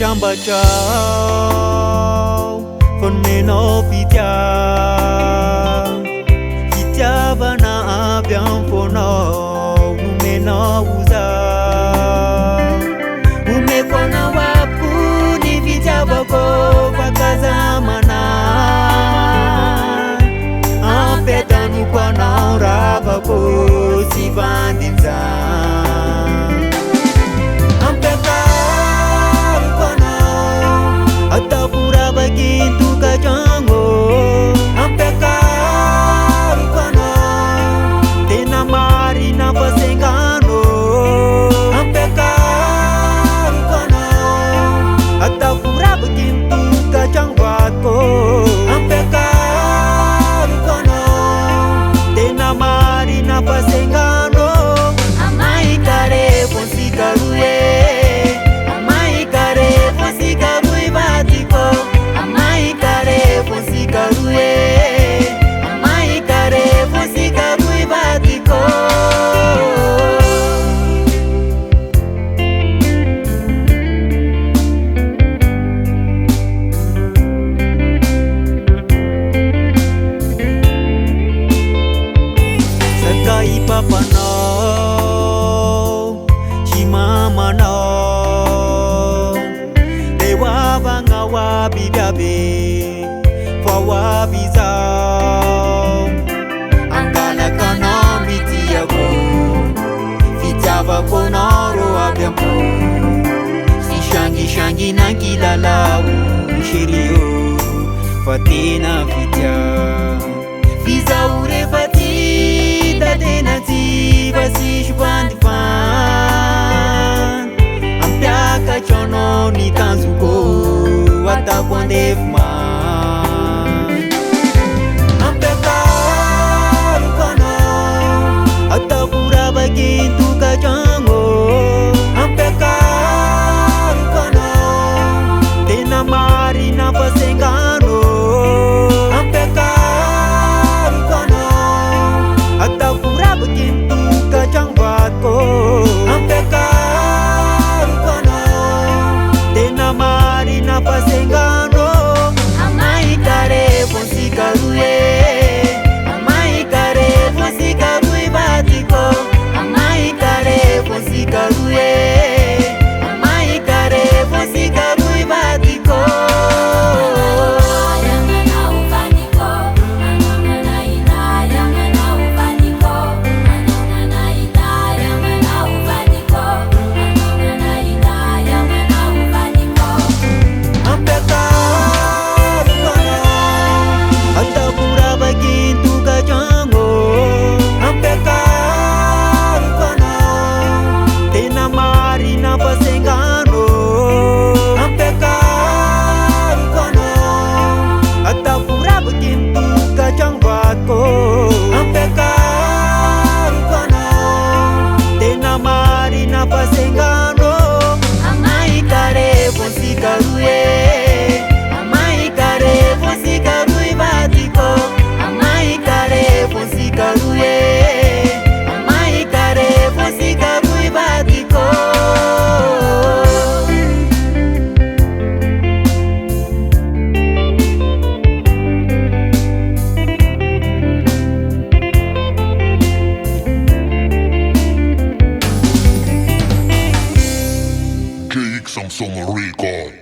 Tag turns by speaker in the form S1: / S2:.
S1: shamba chao Fon meno pitia Pitia bana abian fono Numeno uza Ume kona wapu ni pitia bako Vakaza mana Ampetanu kwa naura bako Sivandinza Atapura bagintu kajango Ampekar kono Tena mari na pasengano Ampekar kono Atapura bagintu kajangwako Ampekar kono Tena mari na pasengano Amai kare ponsi karue Amai kare ponsi karue Amai kare fosi karue Amai kare fosi karue batiko Sakai papa no Shimama no Dewa banga wabi biabe Fawa bizao Angala kono mitiago Fitiava konoro abiampo Si shangi nangi lalau Shirio Fatina fitia Fizaure fatita denati Basi shubandi fan Ampiaka chono ni tanzuko Wata kwande fuma Ampekar kono Atapura bagintu kajango Ampekar kono Tena mari na pasengano Ampekar kono Atapura bagintu kajangwako Ampekar kono Tena mari na pasengano Amai kare ponsi karue Amai kare ponsi karue batiko Amai kare ponsi karue Amai kare ponsi karue batiko Ampekar kono Tena mari na pasengano Amai kare ponsi karue Amai kare ponsi karue batiko Amai kare ponsi karue Amai kare ponsi karue batiko
S2: Samsung Record.